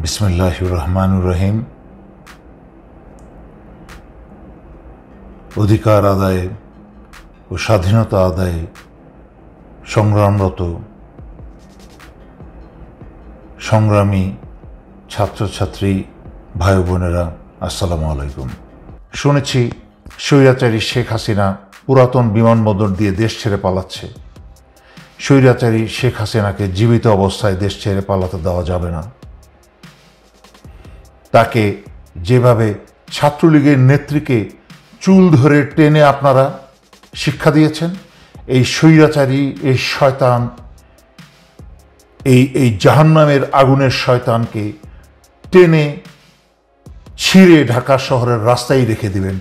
বিসমিল্লাহির রহমানির রহিম। অধিকার আদায়ে ও স্বাধীনতা আদায়ে সংগ্রামরত সংগ্রামী ছাত্রছাত্রী ভাই বোনেরা, আসসালামু আলাইকুম। শুনেছি স্বৈরাচারী শেখ হাসিনা পুরাতন বিমানবন্দর দিয়ে দেশ ছেড়ে পালাচ্ছে। স্বৈরাচারী শেখ হাসিনাকে জীবিত অবস্থায় দেশ ছেড়ে পালাতে দেওয়া যাবে না। তাকে যেভাবে ছাত্রলীগের নেত্রীকে চুল ধরে টেনে আপনারা শিক্ষা দিয়েছেন, এই স্বৈরাচারী, এই শয়তান, এই জাহান্নামের আগুনের শয়তানকে টেনে ছিঁড়ে ঢাকা শহরের রাস্তায় রেখে দিবেন।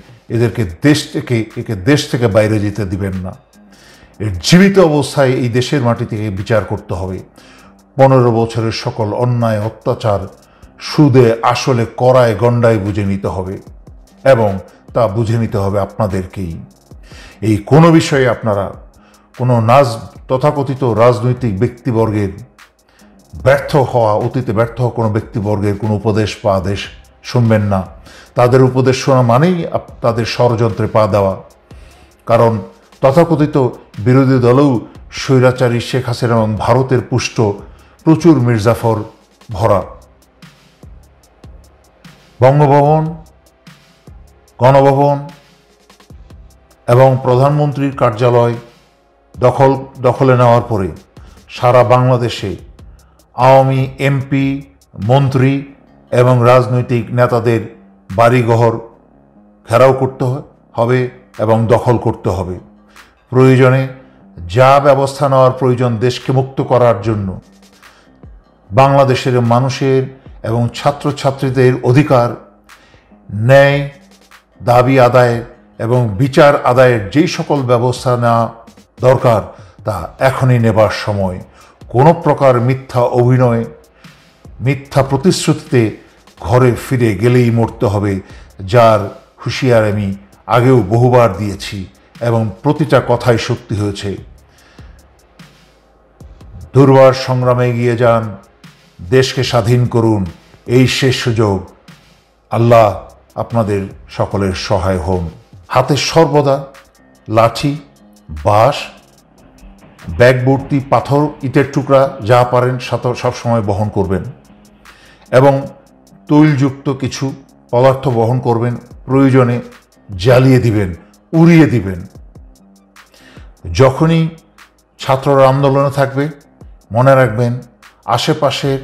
একে দেশ থেকে বাইরে যেতে দিবেন না। এর জীবিত অবস্থায় এই দেশের মাটি থেকে বিচার করতে হবে। 15 বছরের সকল অন্যায় অত্যাচার সুদে আসলে করায় গণ্ডায় বুঝে নিতে হবে, এবং তা বুঝে নিতে হবে আপনাদেরকেই। এই কোনো বিষয়ে আপনারা কোনো তথাকথিত রাজনৈতিক ব্যক্তিবর্গের অতীতে ব্যর্থ হওয়া কোনো ব্যক্তিবর্গের কোনো উপদেশ বা আদেশ শুনবেন না। তাদের উপদেশ শোনা মানেই তাদের ষড়যন্ত্রে পা দেওয়া। কারণ তথাকথিত বিরোধী দলেও স্বৈরাচারী শেখ হাসিনা এবং ভারতের পুষ্ট প্রচুর মির্জাফর ভরা। বঙ্গভবন, গণভবন এবং প্রধানমন্ত্রীর কার্যালয় দখলে নেওয়ার পরে সারা বাংলাদেশে আওয়ামী এমপি, মন্ত্রী এবং রাজনৈতিক নেতাদের বাড়িঘর ঘেরাও করতে হবে এবং দখল করতে হবে। প্রয়োজনে যা ব্যবস্থা নেওয়ার প্রয়োজন দেশকে মুক্ত করার জন্য, বাংলাদেশের মানুষের এবং ছাত্রছাত্রীদের অধিকার, ন্যায় দাবি আদায় এবং বিচার আদায়ের যেই সকল ব্যবস্থা নেওয়া দরকার তা এখনই নেবার সময়। কোনো প্রকার মিথ্যা অভিনয়, মিথ্যা প্রতিশ্রুতিতে ঘরে ফিরে গেলেই মরতে হবে, যার হুঁশিয়ার আমি আগেও বহুবার দিয়েছি এবং প্রতিটা কথাই সত্যি হয়েছে। দুর্বার সংগ্রামে এগিয়ে যান, দেশকে স্বাধীন করুন। এই শেষ সুযোগ। আল্লাহ আপনাদের সকলের সহায় হন। হাতে সর্বদা লাঠি, বাঁশ, ব্যাগ ভর্তি পাথর, ইটের টুকরা যা পারেন সবসময় বহন করবেন, এবং তৈলযুক্ত কিছু পদার্থ বহন করবেন। প্রয়োজনে জ্বালিয়ে দিবেন, উড়িয়ে দিবেন। যখনই ছাত্ররা আন্দোলনে থাকবে, মনে রাখবেন আশেপাশের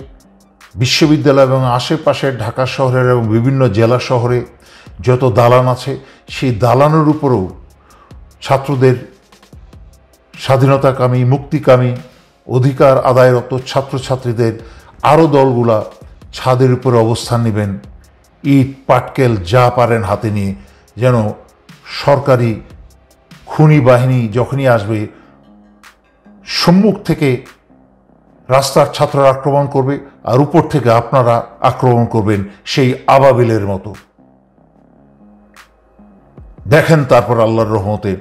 বিশ্ববিদ্যালয় এবং আশেপাশের ঢাকা শহরের এবং বিভিন্ন জেলা শহরে যত দালান আছে, সেই দালানের উপরেও ছাত্রদের স্বাধীনতাকামী, মুক্তিকামী, অধিকার আদায়রত ছাত্রছাত্রীদের আরও দলগুলা ছাদের উপরে অবস্থান নেবেন, ইট পাটকেল যা পারেন হাতে নিয়ে, যেন সরকারি খুনি বাহিনী যখনই আসবে সম্মুখ থেকে রাস্তার ছাত্ররা আক্রমণ করবে আর উপর থেকে আপনারা আক্রমণ করবেন সেই আবাবিলের মতো। দেখেন তারপর আল্লাহর রহমতে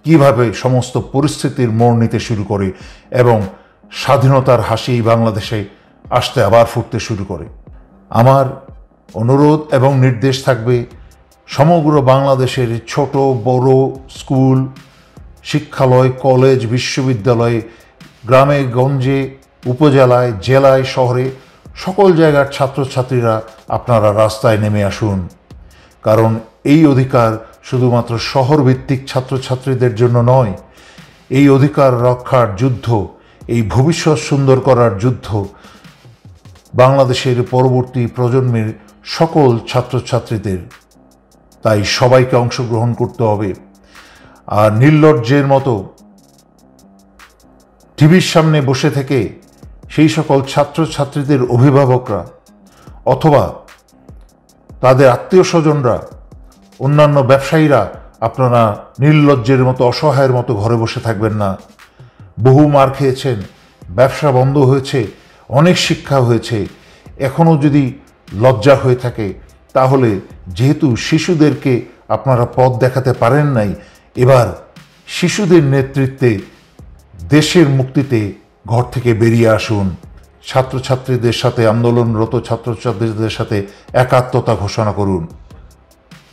কিভাবে সমস্ত পরিস্থিতির মোড় নিতে শুরু করে এবং স্বাধীনতার হাসি বাংলাদেশে আসতে আবার ফুটতে শুরু করে। আমার অনুরোধ এবং নির্দেশ থাকবে, সমগ্র বাংলাদেশের ছোট বড় স্কুল, শিক্ষালয়, কলেজ, বিশ্ববিদ্যালয়ে, গ্রামে গঞ্জে, উপজেলায়, জেলায়, শহরে, সকল জায়গার ছাত্রছাত্রীরা আপনারা রাস্তায় নেমে আসুন। কারণ এই অধিকার শুধুমাত্র শহরভিত্তিক ছাত্রছাত্রীদের জন্য নয়। এই অধিকার রক্ষার যুদ্ধ, এই ভবিষ্যৎ সুন্দর করার যুদ্ধ বাংলাদেশের পরবর্তী প্রজন্মের সকল ছাত্রছাত্রীদের। তাই সবাইকে অংশগ্রহণ করতে হবে। আর নির্লজ্জের মতো টিভির সামনে বসে থেকে সেই সকল ছাত্রছাত্রীদের অভিভাবকরা অথবা তাদের আত্মীয় স্বজনরা, অন্যান্য ব্যবসায়ীরা, আপনারা নির্লজ্জের মতো, অসহায়ের মতো ঘরে বসে থাকবেন না। বহু মার খেয়েছেন, ব্যবসা বন্ধ হয়েছে, অনেক শিক্ষা হয়েছে। এখনও যদি লজ্জা হয়ে থাকে, তাহলে যেহেতু শিশুদেরকে আপনারা পথ দেখাতে পারেন নাই, এবার শিশুদের নেতৃত্বে দেশের মুক্তিতে ঘর থেকে বেরিয়ে আসুন। ছাত্রছাত্রীদের সাথে, আন্দোলনরত ছাত্রছাত্রীদের সাথে একাত্মতা ঘোষণা করুন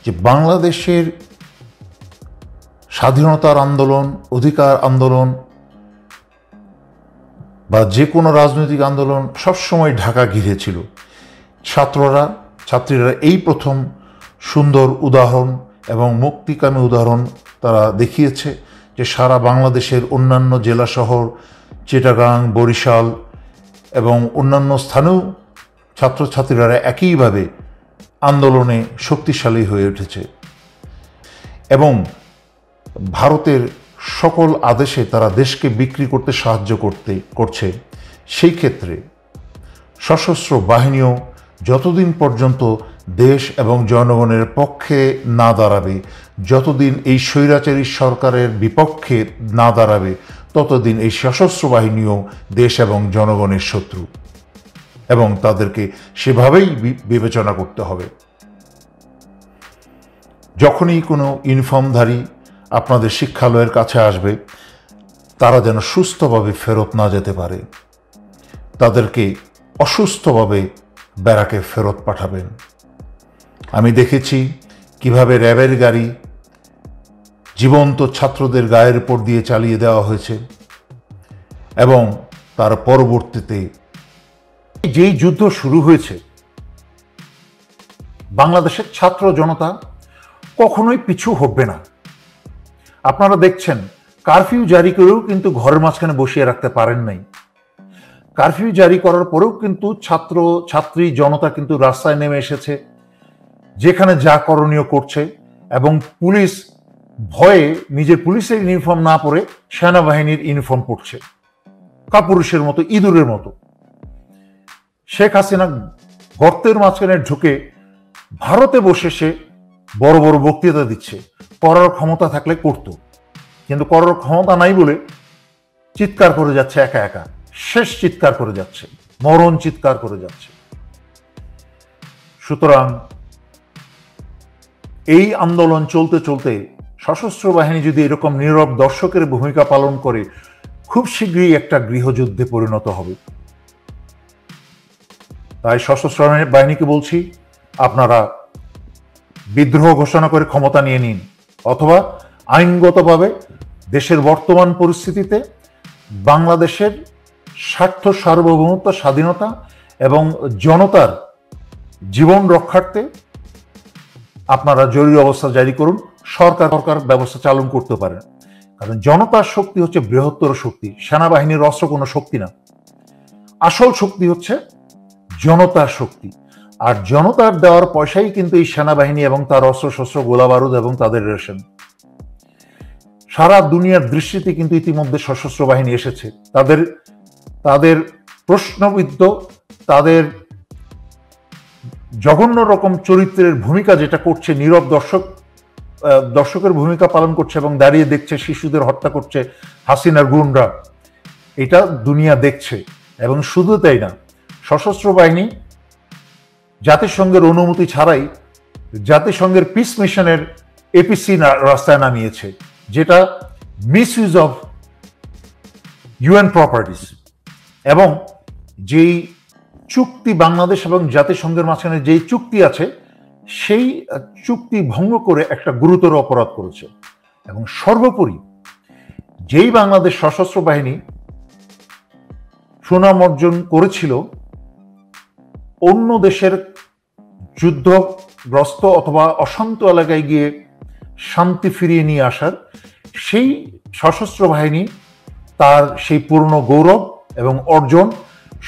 যে বাংলাদেশের স্বাধীনতার আন্দোলন, অধিকার আন্দোলন বা যে কোনো রাজনৈতিক আন্দোলন সবসময় ঢাকা ঘিরে ছিল। ছাত্রীরা এই প্রথম সুন্দর উদাহরণ এবং মুক্তিকামী উদাহরণ তারা দেখিয়েছে যে সারা বাংলাদেশের অন্যান্য জেলা শহর, চিটাগাং, বরিশাল এবং অন্যান্য স্থানেও ছাত্রছাত্রীরা একইভাবে আন্দোলনে শক্তিশালী হয়ে উঠেছে এবং ভারতের সকল আদেশে তারা দেশকে বিক্রি করতে সাহায্য করছে। সেই ক্ষেত্রে সশস্ত্র বাহিনীও যতদিন পর্যন্ত দেশ এবং জনগণের পক্ষে না দাঁড়াবে, যতদিন এই স্বৈরাচারী সরকারের বিপক্ষে না দাঁড়াবে, ততদিন এই সশস্ত্র বাহিনীও দেশ এবং জনগণের শত্রু এবং তাদেরকে সেভাবেই বিবেচনা করতে হবে। যখনই কোনো ইউনিফর্মধারী আপনাদের শিক্ষালয়ের কাছে আসবে, তারা যেন সুস্থভাবে ফেরত না যেতে পারে, তাদেরকে অসুস্থভাবে ব্যারাকে ফেরত পাঠাবেন। আমি দেখেছি কিভাবে র্যাবের গাড়ি জীবন্ত ছাত্রদের গায়ের উপর দিয়ে চালিয়ে দেওয়া হয়েছে এবং তার পরবর্তীতে যেই যুদ্ধ শুরু হয়েছে, বাংলাদেশের ছাত্র জনতা কখনোই পিছু হটবে না। আপনারা দেখছেন কারফিউ জারি করেও কিন্তু ঘরের মাঝখানে বসিয়ে রাখতে পারেন নাই। কারফিউ জারি করার পরেও কিন্তু ছাত্রী জনতা কিন্তু রাস্তায় নেমে এসেছে, যেখানে যা করণীয় করছে এবং পুলিশ ভয়ে নিজের পুলিশের ইউনিফর্ম না পরে সেনাবাহিনীর ইউনিফর্ম পরছে, কাপুরুষের মতো, ইঁদুরের মতো। শেখ হাসিনা গর্তের মাঝখানে ঢুকে ভারতে বসে সে বড় বড় বক্তৃতা দিচ্ছে, করার ক্ষমতা থাকলে করত, কিন্তু করার ক্ষমতা নাই বলে চিৎকার করে যাচ্ছে, একা একা শেষ চিৎকার করে যাচ্ছে, মরণ চিৎকার করে যাচ্ছে। সুতরাং এই আন্দোলন চলতে চলতে সশস্ত্র বাহিনী যদি এরকম নীরব দর্শকের ভূমিকা পালন করে, খুব শীঘ্রই একটা গৃহযুদ্ধে পরিণত হবে। তাই সশস্ত্র বাহিনীকে বলছি, আপনারা বিদ্রোহ ঘোষণা করে ক্ষমতা নিয়ে নিন, অথবা আইনগতভাবে দেশের বর্তমান পরিস্থিতিতে বাংলাদেশের স্বার্থ, সার্বভৌমত্ব, স্বাধীনতা এবং জনতার জীবন রক্ষার্থে আপনারা জরুরি অবস্থা জারি করুন। সরকার ব্যবস্থা চালু করতে পারেন, কারণ জনতার শক্তি হচ্ছে বৃহত্তর শক্তি। সেনাবাহিনীর অস্ত্র কোনো শক্তি না, আসল শক্তি হচ্ছে জনতার শক্তি। আর জনতার দেওয়ার পয়সাই কিন্তু এই সেনাবাহিনী এবং তার অস্ত্রশস্ত্র, গোলা বারুদ এবং তাদের রেশন। সারা দুনিয়ার দৃষ্টিতে কিন্তু ইতিমধ্যে সশস্ত্র বাহিনী এসেছে। তাদের প্রশ্নবিদ্ধ, তাদের জঘন্য রকম চরিত্রের ভূমিকা যেটা করছে, নীরব দর্শকের ভূমিকা পালন করছে এবং দাঁড়িয়ে দেখছে শিশুদের হত্যা করছে হাসিনার গুন্ডা, এটা দুনিয়া দেখছে। এবং শুধু তাই না, সশস্ত্র বাহিনী জাতিসংঘের অনুমতি ছাড়াই জাতিসংঘের পিস মিশনের এপিসি রাস্তায় নামিয়েছে, যেটা মিসইউজ অফ ইউএন প্রপার্টিস। এবং যেই চুক্তি বাংলাদেশ এবং জাতিসংঘের মাঝখানে যেই চুক্তি আছে, সেই চুক্তি ভঙ্গ করে একটা গুরুতর অপরাধ করেছে। এবং সর্বোপরি যেই বাংলাদেশ সশস্ত্র বাহিনী সুনাম অর্জন করেছিল অন্য দেশের যুদ্ধগ্রস্ত অথবা অশান্ত এলাকায় গিয়ে শান্তি ফিরিয়ে নিয়ে আসার, সেই সশস্ত্র বাহিনী তার সেই পুরনো গৌরব এবং অর্জন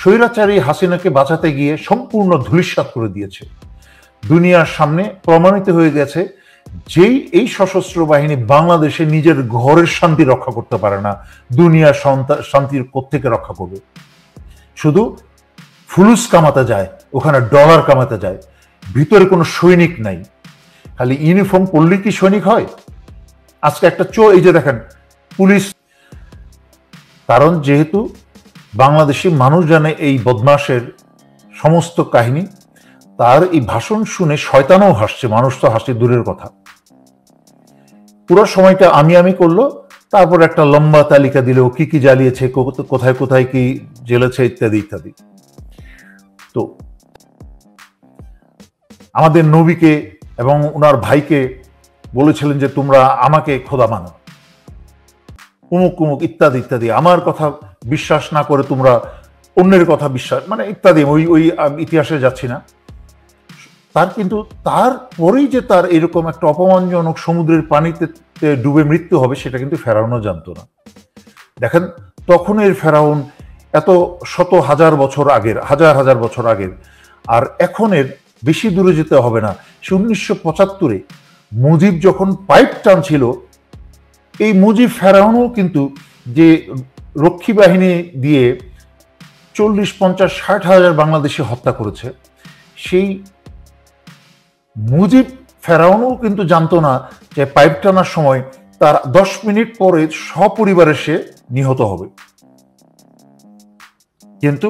স্বৈরাচারী হাসিনাকে বাঁচাতে গিয়ে সম্পূর্ণ ধূলিসাৎ করে দিয়েছে। দুনিয়ার সামনে প্রমাণিত হয়ে গেছে যেই এই সশস্ত্র বাহিনী বাংলাদেশে নিজের ঘরের শান্তি রক্ষা করতে পারে না, দুনিয়ার শান্তির কোত্থেকে রক্ষা করবে? শুধু ফুলুস কামাতে যায়, ওখানে ডলার কামাতে যায়, ভিতরে কোনো সৈনিক নাই। খালি ইউনিফর্ম পরলে কি সৈনিক হয়? আজকে একটা এই যে দেখেন পুলিশ, কারণ যেহেতু বাংলাদেশি মানুষ জানে এই বদমাশের সমস্ত কাহিনী, তার এই ভাষণ শুনে শয়তানও হাসছে, মানুষ তো হাসছে দূরের কথা। পুরো সময়টা আমি করলো, তারপর একটা লম্বা তালিকা দিল কি কি জ্বালিয়েছে, কোথায় কোথায় কি জ্বেলেছে, ইত্যাদি ইত্যাদি। তো আমাদের নবীকে এবং ওনার ভাইকে বলেছিলেন যে তোমরা আমাকে খোদা মানো, কুমুক কুমুক ইত্যাদি ইত্যাদি, আমার কথা বিশ্বাস না করে তোমরা অন্যের কথা বিশ্বাস, মানে ইত্যাদি, ওই ওই ইতিহাসে যাচ্ছি না। তার কিন্তু তারপরেই যে তার এরকম একটা অপমানজনক সমুদ্রের পানিতে ডুবে মৃত্যু হবে সেটা কিন্তু ফেরাউনও জানতো না। দেখেন তখনের ফেরাউন এত শত হাজার বছর আগের, হাজার হাজার বছর আগের, আর এখনের বেশি দূরে যেতে হবে না। সে 1975-এ মুজিব যখন পাইপ টানছিল, এই মুজিব ফেরাউনও কিন্তু যে রক্ষী বাহিনী দিয়ে 40, 50, 60 হাজার বাংলাদেশি হত্যা করেছে, সেই মুজিব ফেরাউনও কিন্তু জানতো না যে পাইপ টানার সময় তার 10 মিনিট পরে সপরিবারে সে নিহত হবে। কিন্তু